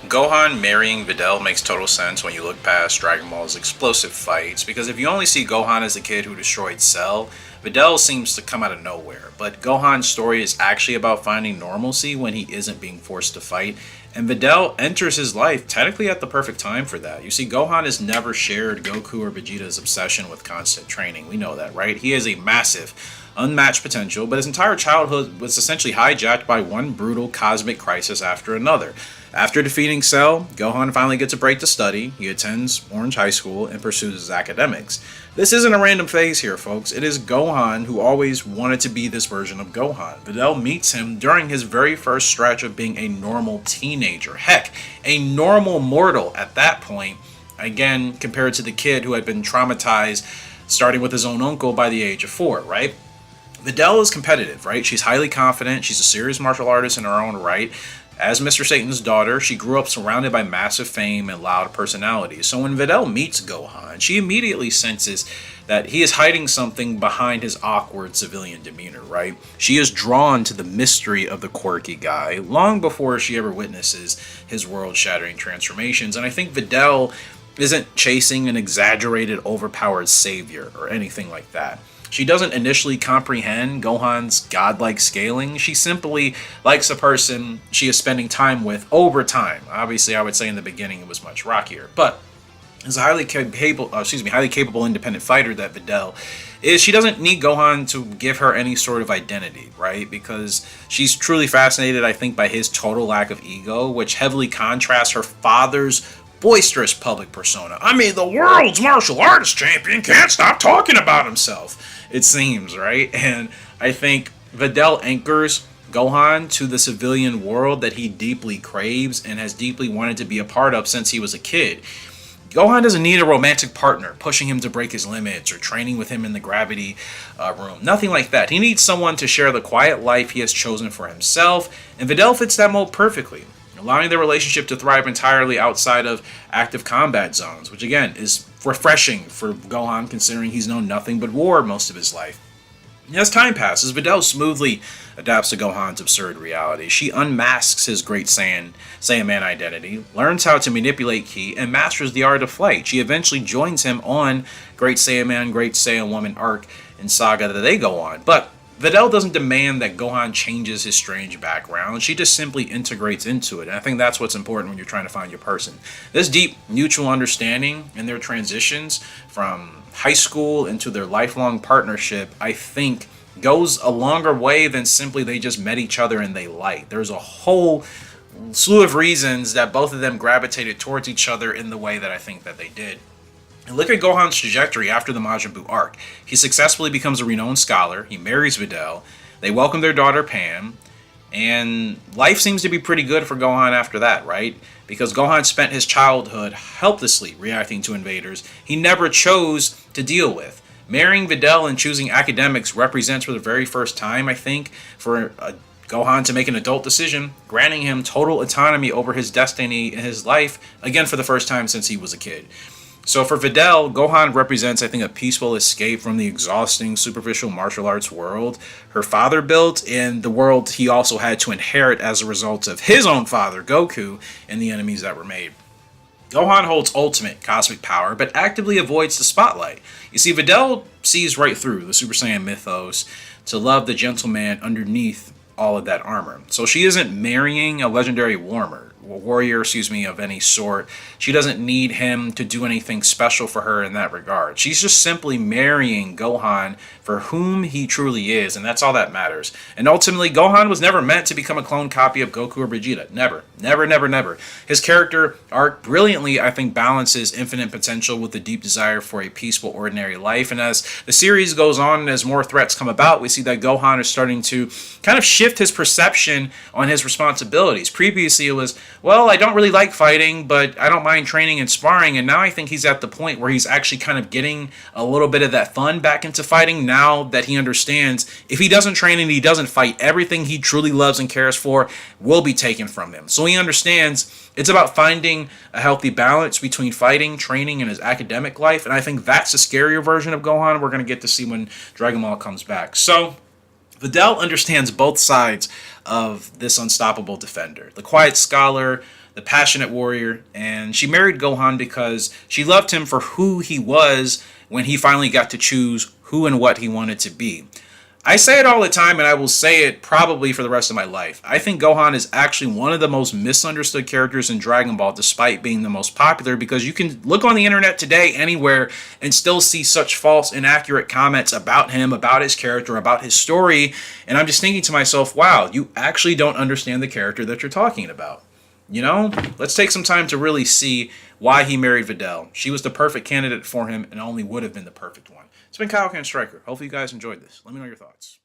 Gohan marrying Videl makes total sense when you look past Dragon Ball's explosive fights, because if you only see Gohan as the kid who destroyed Cell, Videl seems to come out of nowhere. But Gohan's story is actually about finding normalcy when he isn't being forced to fight, and Videl enters his life technically at the perfect time for that. You see, Gohan has never shared Goku or Vegeta's obsession with constant training. We know that, right? He has a massive, unmatched potential, but his entire childhood was essentially hijacked by one brutal cosmic crisis after another. After defeating Cell, Gohan finally gets a break to study. He attends Orange High School and pursues his academics. This isn't a random phase here, folks. It is Gohan who always wanted to be this version of Gohan. Videl meets him during his very first stretch of being a normal teenager. Heck, a normal mortal at that point, again, compared to the kid who had been traumatized starting with his own uncle by the age of 4, right? Videl is competitive, right? She's highly confident. She's a serious martial artist in her own right. As Mr. Satan's daughter, she grew up surrounded by massive fame and loud personalities. So when Videl meets Gohan, she immediately senses that he is hiding something behind his awkward civilian demeanor, right? She is drawn to the mystery of the quirky guy long before she ever witnesses his world-shattering transformations. And I think Videl isn't chasing an exaggerated, overpowered savior or anything like that. She doesn't initially comprehend Gohan's godlike scaling. She simply likes a person she is spending time with over time. Obviously, I would say in the beginning it was much rockier, but as a highly capable independent fighter that Videl is, she doesn't need Gohan to give her any sort of identity, right? Because she's truly fascinated, I think, by his total lack of ego, which heavily contrasts her father's boisterous public persona. I mean, the world's martial arts champion can't stop talking about himself, it seems, right? And I think Videl anchors Gohan to the civilian world that he deeply craves and has deeply wanted to be a part of since he was a kid. Gohan doesn't need a romantic partner pushing him to break his limits or training with him in the gravity room. Nothing like that. He needs someone to share the quiet life he has chosen for himself, and Videl fits that mold perfectly, allowing their relationship to thrive entirely outside of active combat zones, which again is refreshing for Gohan considering he's known nothing but war most of his life. As time passes, Videl smoothly adapts to Gohan's absurd reality. She unmasks his Great Saiyaman identity, learns how to manipulate ki, and masters the art of flight. She eventually joins him on Great Saiyaman, Great Saiyan Woman arc and saga that they go on. But Videl doesn't demand that Gohan changes his strange background. She just simply integrates into it. And I think that's what's important when you're trying to find your person. This deep mutual understanding and their transitions from high school into their lifelong partnership, I think, goes a longer way than simply they just met each other and they liked. There's a whole slew of reasons that both of them gravitated towards each other in the way that I think that they did. And look at Gohan's trajectory after the Majin Buu arc. He successfully becomes a renowned scholar, he marries Videl, they welcome their daughter Pam, and life seems to be pretty good for Gohan after that, right? Because Gohan spent his childhood helplessly reacting to invaders he never chose to deal with. Marrying Videl and choosing academics represents for the very first time, I think, for Gohan to make an adult decision, granting him total autonomy over his destiny in his life, again for the first time since he was a kid. So for Videl, Gohan represents, I think, a peaceful escape from the exhausting, superficial martial arts world her father built, and the world he also had to inherit as a result of his own father, Goku, and the enemies that were made. Gohan holds ultimate cosmic power, but actively avoids the spotlight. You see, Videl sees right through the Super Saiyan mythos to love the gentleman underneath all of that armor. So she isn't marrying a legendary warrior, of any sort. She doesn't need him to do anything special for her in that regard. She's just simply marrying Gohan for whom he truly is, and that's all that matters. And ultimately, Gohan was never meant to become a clone copy of Goku or Vegeta. Never. Never, never, never. His character arc brilliantly, I think, balances infinite potential with the deep desire for a peaceful, ordinary life. And as the series goes on and as more threats come about, we see that Gohan is starting to kind of shift his perception on his responsibilities. Previously, it was, well, I don't really like fighting, but I don't mind training and sparring. And now I think he's at the point where he's actually kind of getting a little bit of that fun back into fighting now that he understands if he doesn't train and he doesn't fight, everything he truly loves and cares for will be taken from him. So he understands it's about finding a healthy balance between fighting, training, and his academic life. And I think that's the scarier version of Gohan we're going to get to see when Dragon Ball comes back. So Videl understands both sides of this unstoppable defender. The quiet scholar, the passionate warrior, and she married Gohan because she loved him for who he was when he finally got to choose who and what he wanted to be. I say it all the time, and I will say it probably for the rest of my life. I think Gohan is actually one of the most misunderstood characters in Dragon Ball, despite being the most popular, because you can look on the internet today anywhere and still see such false, inaccurate comments about him, about his character, about his story. And I'm just thinking to myself, wow, you actually don't understand the character that you're talking about. You know, let's take some time to really see why he married Videl. She was the perfect candidate for him and only would have been the perfect one. It's been Kyle Can Striker. Hopefully you guys enjoyed this. Let me know your thoughts.